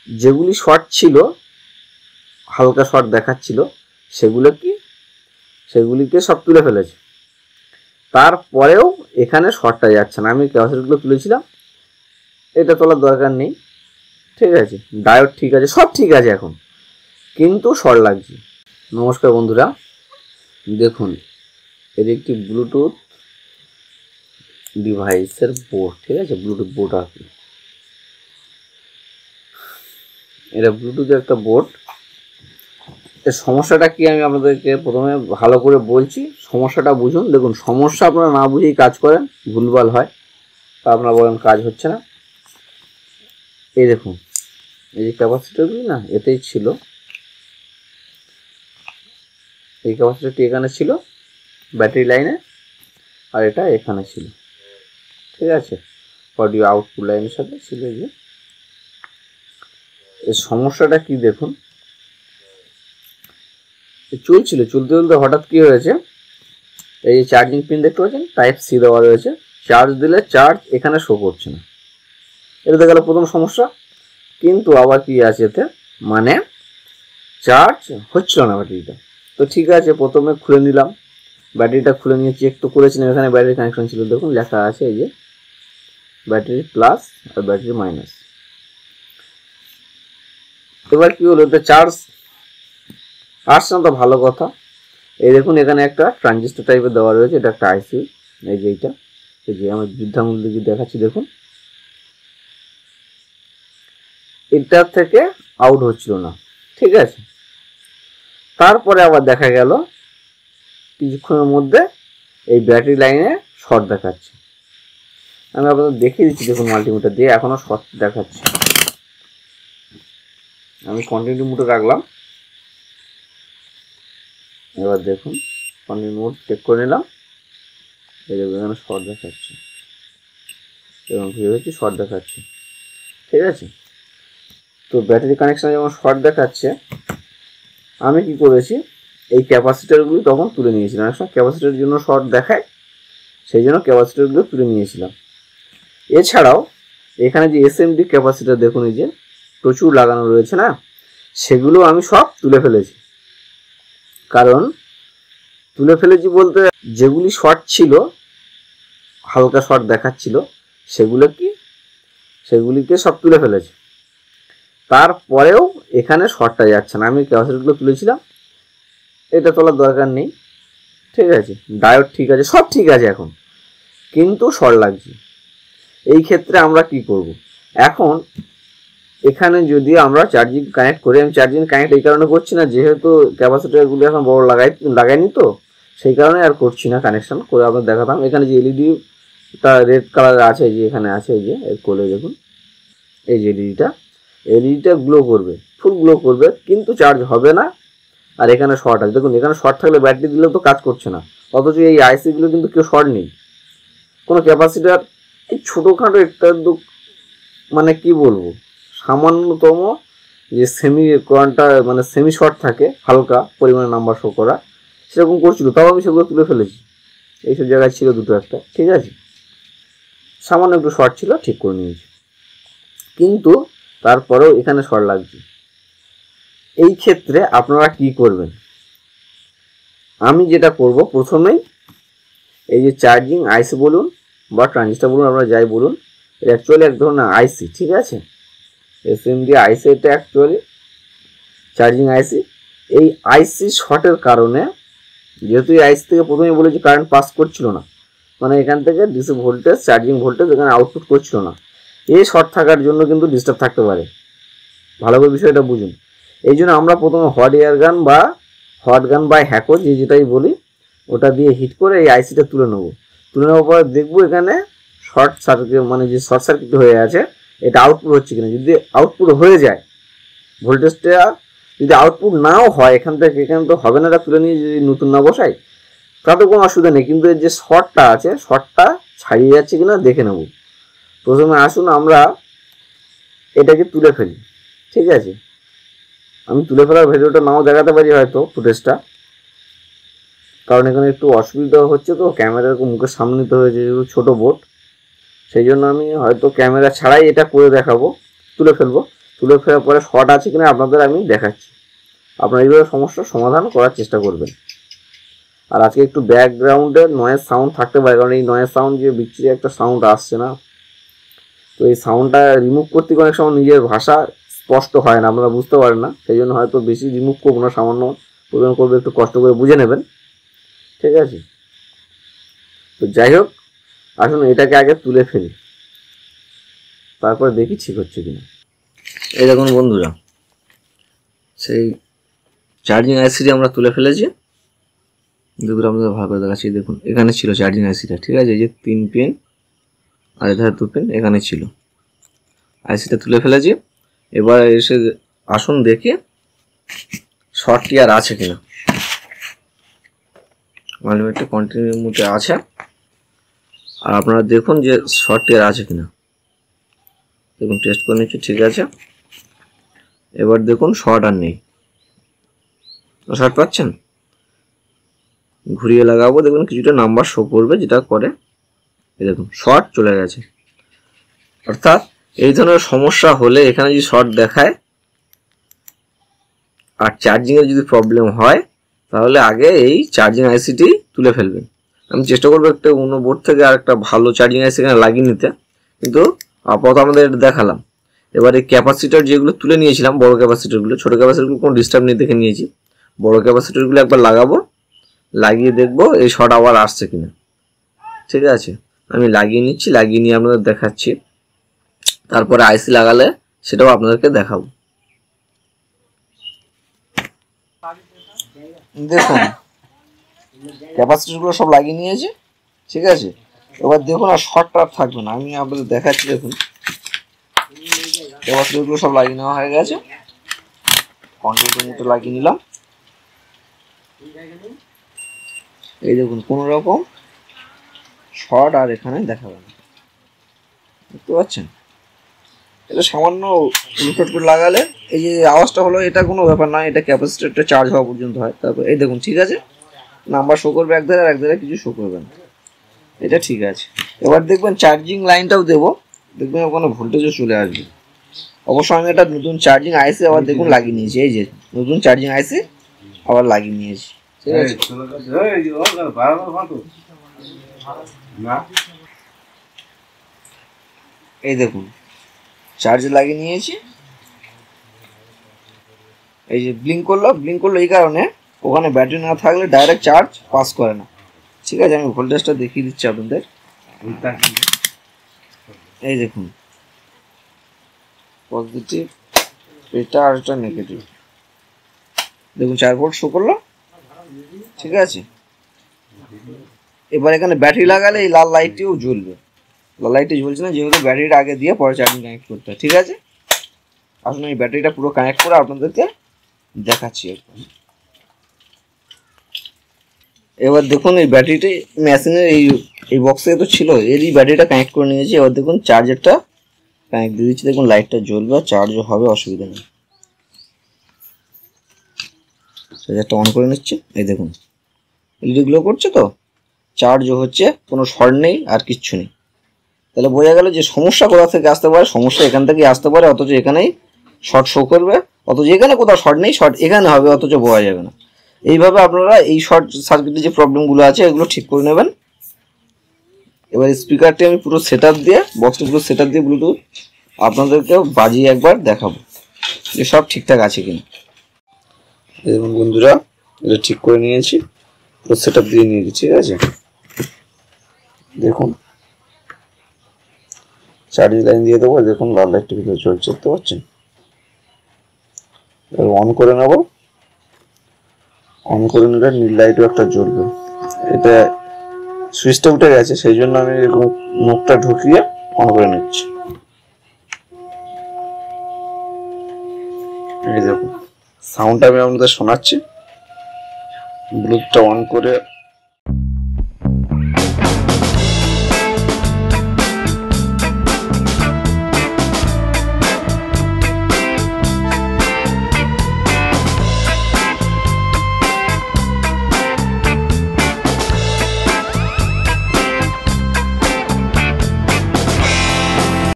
যেগুলি শর্ট ছিল, হালকা শর্ট দেখাচ্ছিল, সেগুলিকে সব তুলে ফেলেছে। তারপরেও এখানে শর্টটা যাচ্ছে না। আমি ক্যাপাসিটরগুলো তুলেছিলাম, এটা তোলার দরকার নেই, ঠিক আছে। ডায়োড ঠিক আছে, সব ঠিক আছে এখন, কিন্তু শর্ট লাগছে। নমস্কার বন্ধুরা, দেখুন এর একটি ব্লুটুথ ডিভাইসের বোর্ড, ঠিক আছে, ব্লুটুথ বোর্ড আর কি, এটা ব্লুটুথের একটা বোর্ড। এর সমস্যাটা কি আমি আপনাদেরকে প্রথমে ভালো করে বলছি, সমস্যাটা বুঝুন। দেখুন, সমস্যা আপনারা না বুঝেই কাজ করেন, ভুলভাল হয়, তা আপনারা বলেন কাজ হচ্ছে না। এই দেখুন, এই যে ক্যাপাসিটরগুলি না, এতেই ছিল, এই ক্যাপাসিটরটি এখানে ছিল ব্যাটারি লাইনে, আর এটা এখানে ছিল, ঠিক আছে, অডিও আউটপুট লাইনের সাথে ছিল। এই যে এর সমস্যাটা কি দেখুন, চলতে চলতে হঠাৎ কি হয়েছে, এই যে চার্জিং পিন দেখতে পাচ্ছেন, টাইপ সি দেওয়া রয়েছে, চার্জ দিলে চার্জ এখানে শো করছে না। এটা গেল প্রথম সমস্যা। কিন্তু আবার কি আছে এতে, মানে চার্জ হচ্ছিল না ব্যাটারিটা। তো ঠিক আছে, প্রথমে খুলে নিলাম, ব্যাটারিটা খুলে নিয়ে চেক তো করেছিলাম, এখানে ব্যাটারি কানেকশন ছিল, দেখুন লেখা আছে এই যে ব্যাটারি প্লাস আর ব্যাটারি মাইনাস। এবার কি হলো, এটা চার্জ আসছে না, তো ভালো কথা। এই দেখুন, এখানে একটা ট্রানজিস্টর টাইপের দেওয়া রয়েছে, এটা একটা আইসি, এই যে এইটা, এই যে আমি বৃদ্ধাঙ্গুল দিয়ে দেখাচ্ছি, দেখুন এটা থেকে আউট হচ্ছিল না, ঠিক আছে। তারপরে আবার দেখা গেল কিছুক্ষণের মধ্যে এই ব্যাটারি লাইনে শর্ট দেখাচ্ছে। আমি আপনাদের দেখিয়ে দিচ্ছি, দেখুন মাল্টিমিটার দিয়ে এখনো শর্ট দেখাচ্ছে। আমি কন্টিনিউ মোডে রাখলাম, এবার দেখুন কন্টিনিউ মোড চেক করে নিলাম, এই দেখুন এখানে শর্ট দেখাচ্ছে এবং ভিডিওটি শর্ট দেখাচ্ছে, ঠিক আছে। তো ব্যাটারি কানেকশানে যেমন শর্ট দেখাচ্ছে, আমি কি করেছি, এই ক্যাপাসিটারগুলি তখন তুলে নিয়েছিলাম। অনেক সময় ক্যাপাসিটারের জন্য শর্ট দেখায়, সেই জন্য ক্যাপাসিটারগুলো তুলে নিয়েছিলাম। এছাড়াও এখানে যে এসএমডি ক্যাপাসিটার দেখুন, এই যে প্রচুর লাগানো রয়েছে না, সেগুলো আমি সব তুলে ফেলেছি। কারণ তুলে ফেলেছি বলতে, যেগুলি শর্ট ছিল, হালকা শর্ট দেখাচ্ছিল, সেগুলিকে সব তুলে ফেলেছি। তারপরেও এখানে শর্টটা যাচ্ছে না। আমি ক্যাপাসিটরগুলো তুলেছিলাম, এটা তোলার দরকার নেই, ঠিক আছে। ডায়োড ঠিক আছে, সব ঠিক আছে এখন, কিন্তু শর্ট লাগছে। এই ক্ষেত্রে আমরা কি করব, এখন এখানে যদি আমরা চার্জিং কানেক্ট করি, আমি চার্জিং কানেক্ট এই কারণে করছি না, যেহেতু ক্যাপাসিটারগুলো এখন বড় লাগাইনি, তো সেই কারণে আর করছি না কানেকশন করে। আপনার দেখাতাম, এখানে যে এলইডিটা রেড কালার আছে, যে এখানে আছে, এই যে এর কোলে দেখুন, এই যে এলইডিটা গ্লো করবে, ফুল গ্লো করবে, কিন্তু চার্জ হবে না। আর এখানে শর্ট আছে, দেখুন এখানে শর্ট থাকলে ব্যাটারি দিলেও তো কাজ করছে না, অথচ এই আইসিগুলো কিন্তু কেউ শর্ট নেই। কোনো ক্যাপাসিটার এই ছোটোখাটো একটা মানে কি বলবো, সামান্যতম যে সেমি কোয়ান্টা মানে সেমি শর্ট থাকে, হালকা পরিমাণে নাম্বার শো করা, সেরকম করছিল, তাও আমি সেগুলো তুলে ফেলেছি। এইসব জায়গায় ছিল দুটো একটা, ঠিক আছে, সামান্য একটু শর্ট ছিল, ঠিক করে নিয়েছি, কিন্তু তারপরেও এখানে শর্ট লাগছে। এই ক্ষেত্রে আপনারা কি করবেন, আমি যেটা করব, প্রথমেই এই যে চার্জিং আইসি বলুন বা ট্রানজিস্টার বলুন, আপনারা যাই বলুন, এটা অ্যাকচুয়ালি এক ধরনের আইসি, ঠিক আছে, এসএমডি আইসি, এটা অ্যাকচুয়ালি চার্জিং আইসি। এই আইসি শর্টের কারণে, যেহেতু এই আইসি থেকে প্রথমেই বলেছি কারেন্ট পাস করছিল না, মানে এখান থেকে ডিসি ভোল্টেজ, চার্জিং ভোল্টেজ এখানে আউটপুট করছিল না, এই শর্ট থাকার জন্য কিন্তু ডিস্টার্ব থাকতে পারে, ভালো করে বিষয়টা বুঝুন। এই জন্য আমরা প্রথমে হট গান বা হ্যাকো, যেটাই বলি, ওটা দিয়ে হিট করে এই আইসিটা তুলে নেওয়ার পর দেখবো এখানে শর্ট সার্কিট, মানে যে শর্ট সার্কিট হয়ে আছে, এটা আউটপুট হচ্ছে কিনা। যদি আউটপুট হয়ে যায়, ভোল্টেজটা যদি আউটপুট নাও হয়, এখানে তো হবে না, তুলে নিয়ে যদি নতুন না বসাই, তাতে কোনো অসুবিধা নেই, কিন্তু এর যে শর্টটা আছে, শর্টটা ছাড়িয়ে যাচ্ছে কিনা দেখে নেব। প্রথমে আসুন আমরা এটাকে তুলে ফেলি, ঠিক আছে। আমি তুলে ফেলার ভিডিওটা নাও দেখাতে পারি হয়তো, ফুটেজটা, কারণ এখানে একটু অসুবিধা হচ্ছে, তো ক্যামেরার মুখের সামনে নিতে হয়েছে, যেহেতু ছোটো বোর্ড, সেই জন্য আমি হয়তো ক্যামেরা ছাড়াই এটা করে দেখাবো, তুলে ফেলবো। তুলে ফেলার পরে শর্ট আছে কিনা আপনাদের আমি দেখাচ্ছি। আপনারা এইভাবে সমস্যার সমাধান করার চেষ্টা করবেন। আর আজকে একটু ব্যাকগ্রাউন্ডে নয়েজ সাউন্ড থাকতে পারে, কারণ এই নয়েজ সাউন্ড যে বিচ্ছিরি একটা সাউন্ড আসছে না, তো এই সাউন্ডটা রিমুভ করতে অনেক সময় নিজের ভাষা স্পষ্ট হয় না, আপনারা বুঝতে পারেন না, সেই জন্য হয়তো বেশি রিমুভ করবো না, সামান্য পরিমাণ করবে, একটু কষ্ট করে বুঝে নেবেন, ঠিক আছে। তো যাই হোক, আসুন এটাকে আগে তুলে ফেলি, তারপরে দেখি ঠিক হচ্ছে কিনা। এই দেখুন বন্ধুরা, সেই চার্জিং আইসিটি আমরা তুলে ফেলেছি। দেখুন আপনাদের ভালো করে দেখাচ্ছি, দেখুন এখানে ছিল চার্জিং আইসিটা, ঠিক আছে, এই যে 3 পিন আর এধারে 2 পিন এখানে ছিল, আইসিটা তুলে ফেলেছি। এবার এসে আসুন দেখি শর্টটি আর আছে কিনা। আনলিমিটেড কন্টিনিউ মোডে আছে, আর আপনারা দেখুন যে শর্টটি আর আছে কিনা। দেখুন টেস্ট করে নিচ্ছি, ঠিক আছে। এবার দেখুন শর্ট আর নেই, শর্ট পাচ্ছেন, ঘুরিয়ে লাগাবো, দেখুন কিছুটা নাম্বার শো করবে, যেটা করে এই দেখুন শর্ট চলে গেছে। অর্থাৎ এই ধরনের সমস্যা হলে এখানে যদি শর্ট দেখায় আর চার্জিংয়ের যদি প্রবলেম হয়, তাহলে আগে এই চার্জিং আইসিটি তুলে ফেলবেন। আমি চেষ্টা করবো একটা অন্য বোর্ড থেকে আর একটা ভালো চার্জিং আইসি এখানে লাগিয়ে নিতে, কিন্তু আপাতত আমাদের দেখালাম। এবার এই ক্যাপাসিটার যেগুলো তুলে নিয়েছিলাম, বড় ক্যাপাসিটারগুলো, ছোটো ক্যাপাসিটারগুলো কোনো ডিস্টার্ব নেই দেখে নিয়েছি, বড় ক্যাপাসিটারগুলো একবার লাগাবো, লাগিয়ে দেখবো এই শর্ট আবার আসছে কিনা, ঠিক আছে। আমি লাগিয়ে নিচ্ছি, লাগিয়ে নিয়ে আপনাদের দেখাচ্ছি, তারপরে আইসি লাগালে সেটাও আপনাদেরকে দেখাবো। দেখুন ক্যাপাসিটারগুলো সব লাগিয়ে নিয়েছি, ঠিক আছে। এবার দেখুন আর শর্টটা থাকবে না, আমি আপনাদের দেখাচ্ছি। দেখুন ক্যাপাসিটারগুলো সব লাগিয়ে নেওয়া হয়ে গেছে, কন্ট্রোল মতো লাগিয়ে নিলাম। এই দেখুন কোনো রকম শর্ট আর এখানে দেখাবে না, বুঝতে পারছেন। এটা সামান্য উলটট করে লাগালে এই যে আওয়াজটা হলো, এটা কোনো ব্যাপার না, এটা ক্যাপাসিটারটা চার্জ হওয়া পর্যন্ত হয়। তারপর এই দেখুন ঠিক আছে, নাম্বার শো করবে একধারে, আর একধারে কিছু শো করবে না, এটা ঠিক আছে। এবার দেখবেন চার্জিং লাইনটাও দেবো, দেখবেন ওখানে ভোল্টেজও চলে আসবে। অবশ্যই আমি একটা নতুন চার্জিং আইসি আবার দেখুন লাগিয়ে নিয়েছি, এই যে নতুন চার্জিং আইসি আবার লাগিয়ে নিয়েছি, ঠিক আছে। এই দেখুন চার্জ লাগিয়ে নিয়েছি, এই যে ব্লিঙ্ক করলো এই কারণে, ওখানে ব্যাটারি না থাকলে ডাইরেক্ট চার্জ পাস করে না, ঠিক আছে। আমি ভোল্টেজটা দেখিয়ে দিচ্ছি আপনাদের, এই দেখুন পজিটিভ এটা আর এটা নেগেটিভ, দেখুন 4 ভোল্ট শো করলো, ঠিক আছে। এবার এখানে ব্যাটারি লাগালে এই লাল লাইটটিও জ্বলবে, লাল লাইটটি জ্বলছে না যেহেতু ব্যাটারিটা আগে দিয়ে পরে চার্জিং কানেক্ট করতে হয়, ঠিক আছে। আসলে এই ব্যাটারিটা পুরো কানেক্ট করে আপনাদেরকে দেখাচ্ছি একবার। এবার দেখুন এই ব্যাটারিটি মেশিনের এই বক্সে তো ছিল, এরই ব্যাটারিটা কানেক্ট করে নিয়েছি। এবার দেখুন চার্জারটা কানেক্ট দিয়ে দিচ্ছি, দেখুন লাইটটা জ্বলবে, চার্জও হবে, অসুবিধা নেই। চার্জারটা অন করে নিচ্ছি, এই দেখুন এলইডি গ্লো করছে, তো চার্জও হচ্ছে, কোনো শর্ট নেই আর কিচ্ছু নেই। তাহলে বোঝা গেল যে সমস্যা কোথা থেকে আসতে পারে, সমস্যা এখান থেকেই আসতে পারে, অথচ এখানেই শর্ট শো করবে, অথচ এখানে কোথাও শর্ট নেই, শর্ট এখানে হবে, অথচ বোঝা যাবে না। এইভাবে আপনারা এই শর্ট সার্কিটের যে প্রবলেমগুলো আছে এগুলো ঠিক করে নেবেন। এবার স্পিকারটি আমি পুরো সেট আপ দিয়ে, বক্সটি পুরো সেট আপ দিয়ে ব্লুটুথ আপনাদেরকেও বাজিয়ে একবার দেখাবো যে সব ঠিকঠাক আছে কিনা। দেখুন বন্ধুরা, এটা ঠিক করে নিয়েছি, পুরো সেট আপ দিয়ে নিয়েছি, ঠিক আছে। দেখুন চার্জিং লাইন দিয়ে দেবো, দেখুন লাল লাইটটি ভিতরে চলছে, দেখতে পাচ্ছেন। এবার অন করে নেব, অন করে নিলে নীল লাইটও একটা জ্বলবে। এটা সুইচটা উঠে গেছে, সেই জন্য আমি এরকম মুখটা ঢুকিয়ে অন করে নিচ্ছি। এই দেখুন সাউন্ডটা আমি আপনাদের শোনাচ্ছি, ব্লুটুথটা অন করে